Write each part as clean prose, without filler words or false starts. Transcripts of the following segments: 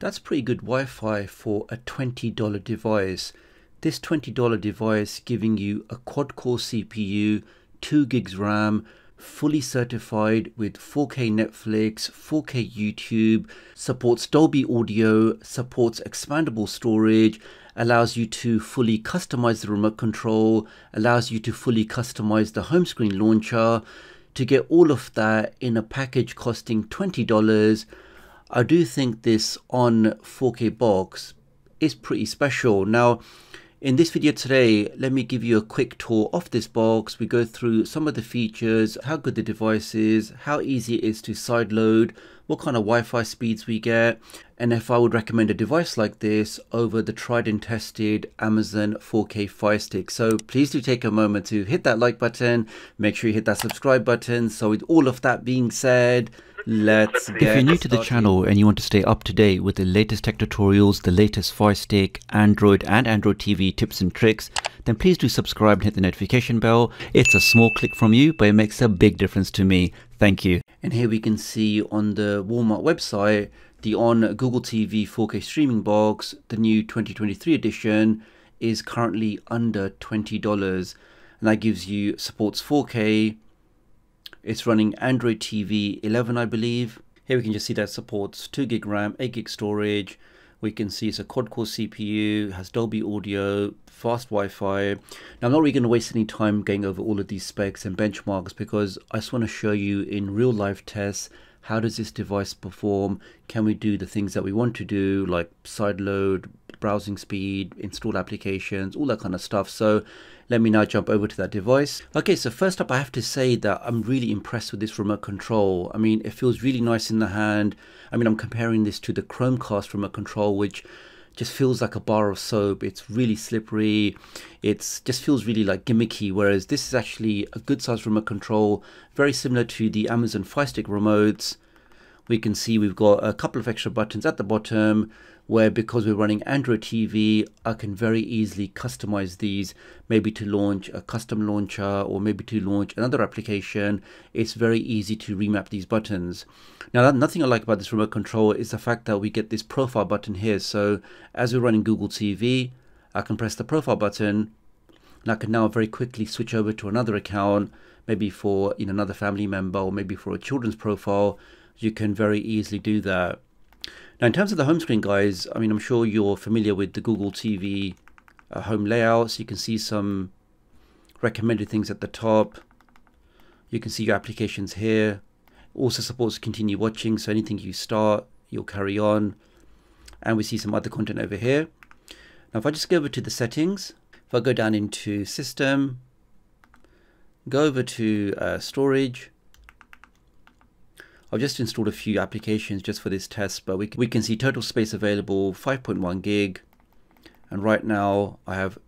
That's pretty good Wi-Fi for a $20 device. This $20 device giving you a quad-core CPU, 2 gigs RAM, fully certified with 4K Netflix, 4K YouTube, supports Dolby Audio, supports expandable storage, allows you to fully customize the remote control, allows you to fully customize the home screen launcher. To get all of that in a package costing $20, I do think this ONN 4K box is pretty special. Now, in this video today, let me give you a quick tour of this box. We go through some of the features, how good the device is, how easy it is to sideload, what kind of Wi-Fi speeds we get, and if I would recommend a device like this over the tried and tested Amazon 4K Firestick. So please do take a moment to hit that like button, make sure you hit that subscribe button. So with all of that being said, let's get started. If you're new to the channel and you want to stay up to date with the latest tech tutorials, the latest Firestick, Android and Android TV tips and tricks, then please do subscribe and hit the notification bell. It's a small click from you, but it makes a big difference to me. Thank you. And here we can see on the Walmart website, the ONN Google TV 4K streaming box, the new 2023 edition, is currently under $20. And that gives you, supports 4K. It's running Android TV 11, I believe. Here we can just see that it supports 2 gig RAM, 8 gig storage. We can see it's a quad-core CPU, has Dolby Audio, fast Wi-Fi. Now, I'm not really going to waste any time going over all of these specs and benchmarks because I just want to show you in real life tests, how does this device perform? Can we do the things that we want to do, like sideload, browsing speed, install applications, all that kind of stuff. So let me now jump over to that device. Okay, so first up, I have to say that I'm really impressed with this remote control. I mean, it feels really nice in the hand. I mean, I'm comparing this to the Chromecast remote control, which just feels like a bar of soap. It's really slippery. It just feels really like gimmicky, whereas this is actually a good size remote control, very similar to the Amazon Firestick remotes. We can see we've got a couple of extra buttons at the bottom where, because we're running Android TV, I can very easily customize these, maybe to launch a custom launcher or maybe to launch another application. It's very easy to remap these buttons. Now, another thing I like about this remote control is the fact that we get this profile button here. So as we're running Google TV, I can press the profile button and I can now very quickly switch over to another account, maybe for another family member or maybe for a children's profile. You can very easily do that. Now, in terms of the home screen, guys, I mean, I'm sure you're familiar with the Google TV home layouts. You can see some recommended things at the top. You can see your applications here. Also supports continue watching, so anything you start, you'll carry on. And we see some other content over here. Now, if I just go over to the settings, if I go down into System, go over to Storage. I've just installed a few applications just for this test, but we can see total space available 5.1 gig, and right now I have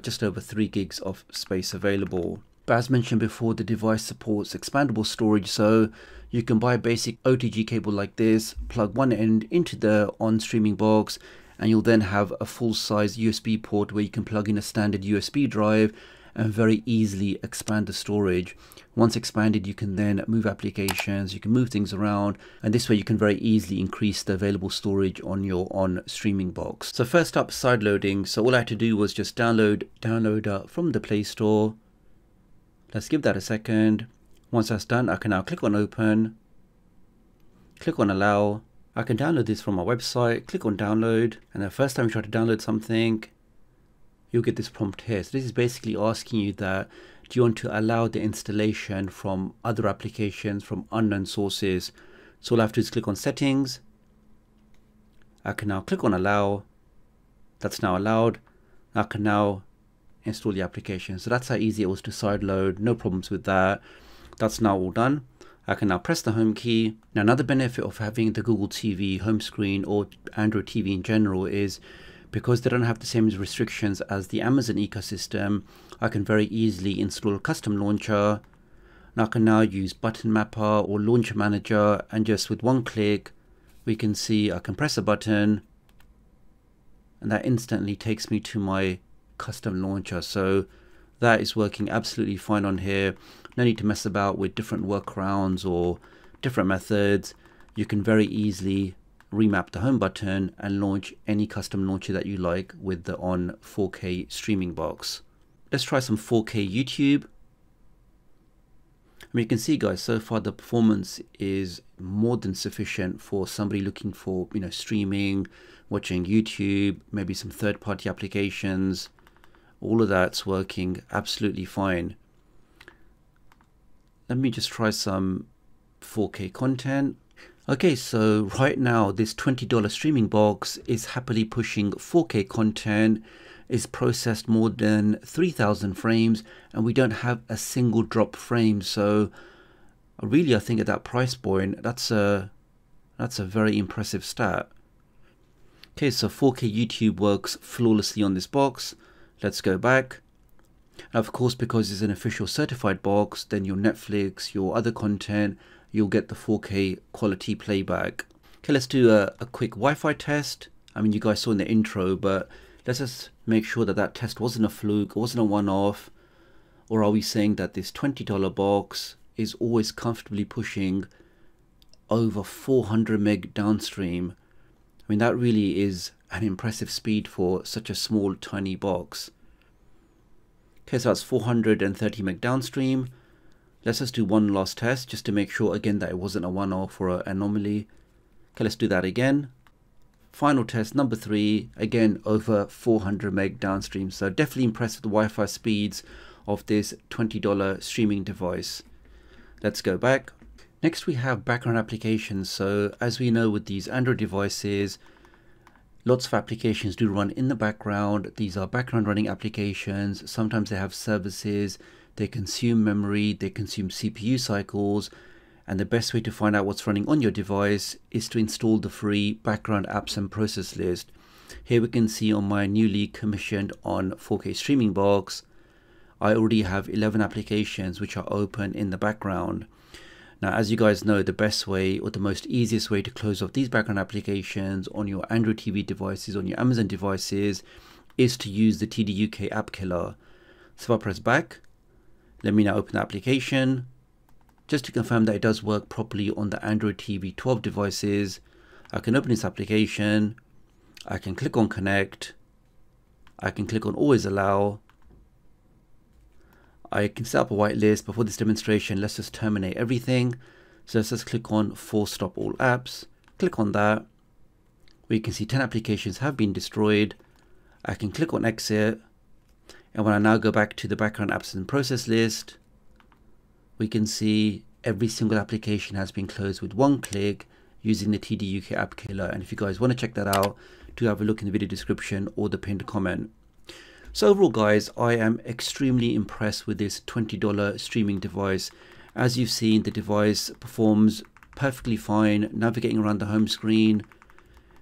just over 3 gigs of space available. But as mentioned before, the device supports expandable storage, so you can buy a basic OTG cable like this, plug one end into the ONN streaming box, and you'll then have a full-size USB port where you can plug in a standard USB drive and very easily expand the storage. Once expanded, you can then move applications, you can move things around, and this way you can very easily increase the available storage on your ONN streaming box. So first up, sideloading. So all I had to do was just download from the Play Store. Let's give that a second. Once that's done, I can now click on open, click on allow. I can download this from my website, click on download, and the first time you try to download something, you'll get this prompt here. So this is basically asking you that, do you want to allow the installation from other applications, from unknown sources? So all I have to do is click on settings. I can now click on allow. That's now allowed. I can now install the application. So that's how easy it was to sideload. No problems with that. That's now all done. I can now press the home key. Now, another benefit of having the Google TV home screen or Android TV in general is, because they don't have the same restrictions as the Amazon ecosystem, I can very easily install a custom launcher. And I can now use Button Mapper or Launcher Manager, and just with one click, we can see I can press a button and that instantly takes me to my custom launcher. So that is working absolutely fine on here. No need to mess about with different workarounds or different methods. You can very easily remap the home button and launch any custom launcher that you like with the ONN 4K streaming box. Let's try some 4K YouTube. I mean, you can see guys, so far the performance is more than sufficient for somebody looking for, streaming, watching YouTube, maybe some third-party applications. All of that's working absolutely fine. Let me just try some 4K content. Okay, so right now this $20 streaming box is happily pushing 4K content, is processed more than 3,000 frames, and we don't have a single drop frame. So really, I think at that price point, that's a very impressive stat. Okay, so 4K YouTube works flawlessly on this box. Let's go back. Of course, because it's an official certified box, then your Netflix, your other content, you'll get the 4K quality playback. Okay, let's do a quick Wi-Fi test. I mean, you guys saw in the intro, but let's just make sure that that test wasn't a fluke, it wasn't a one-off. Or are we saying that this $20 box is always comfortably pushing over 400 meg downstream? I mean, that really is an impressive speed for such a small, tiny box. Okay, so that's 430 meg downstream. Let's just do one last test just to make sure again that it wasn't a one-off or an anomaly. Okay, let's do that again. Final test number 3, again over 400 meg downstream. So definitely impressed with the Wi-Fi speeds of this $20 streaming device. Let's go back. Next we have background applications. So as we know with these Android devices, lots of applications do run in the background. These are background running applications. Sometimes they have services, they consume memory, they consume CPU cycles, and the best way to find out what's running on your device is to install the free background apps and process list. Here we can see on my newly commissioned ONN 4K streaming box, I already have 11 applications which are open in the background. Now, as you guys know, the best way or the most easiest way to close off these background applications on your Android TV devices, on your Amazon devices, is to use the tdoctoruk app killer. So if I press back, let me now open the application. Just to confirm that it does work properly on the Android TV 12 devices, I can open this application, I can click on connect, I can click on always allow, I can set up a whitelist. Before this demonstration, let's just terminate everything. So let's just click on force stop all apps, click on that. We can see 10 applications have been destroyed. I can click on exit, and when I now go back to the background apps and process list, we can see every single application has been closed with one click using the tdoctoruk app killer. And if you guys want to check that out, do have a look in the video description or the pinned comment. So overall guys, I am extremely impressed with this $20 streaming device. As you've seen, the device performs perfectly fine, navigating around the home screen,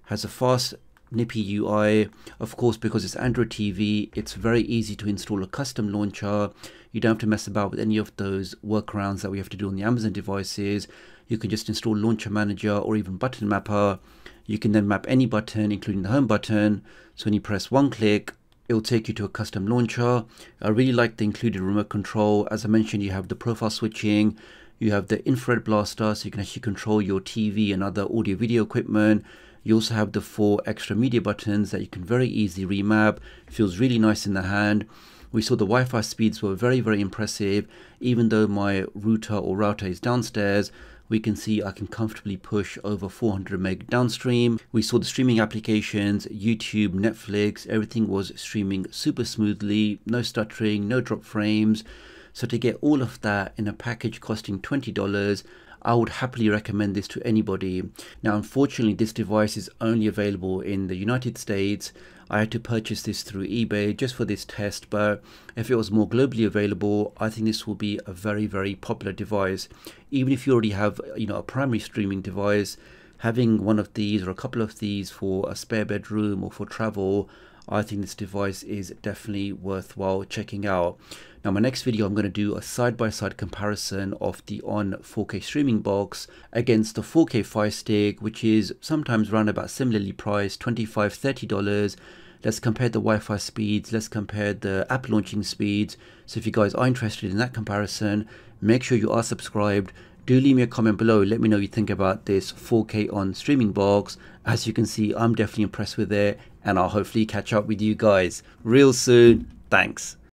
has a fast nippy UI. Of course, because it's Android TV, it's very easy to install a custom launcher. You don't have to mess about with any of those workarounds that we have to do on the Amazon devices. You can just install Launcher Manager or even Button Mapper. You can then map any button, including the home button. So when you press one click, it will take you to a custom launcher. I really like the included remote control. As I mentioned, you have the profile switching, you have the infrared blaster, so you can actually control your TV and other audio video equipment. You also have the 4 extra media buttons that you can very easily remap. It feels really nice in the hand. We saw the Wi-Fi speeds were very, very impressive. Even though my router is downstairs, we can see I can comfortably push over 400 meg downstream. We saw the streaming applications, YouTube, Netflix, everything was streaming super smoothly, no stuttering, no drop frames. So to get all of that in a package costing $20, I would happily recommend this to anybody. Now, unfortunately, this device is only available in the United States. I had to purchase this through eBay just for this test, but if it was more globally available, I think this will be a very, very popular device. Even if you already have, a primary streaming device, having one of these or a couple of these for a spare bedroom or for travel, I think this device is definitely worthwhile checking out. Now, my next video, I'm going to do a side-by-side comparison of the ONN 4K streaming box against the 4K Firestick, which is sometimes around about similarly priced, $25, $30. Let's compare the Wi-Fi speeds, let's compare the app launching speeds. So if you guys are interested in that comparison, make sure you are subscribed. Do leave me a comment below. Let me know what you think about this 4K on streaming box. As you can see, I'm definitely impressed with it, and I'll hopefully catch up with you guys real soon. Thanks.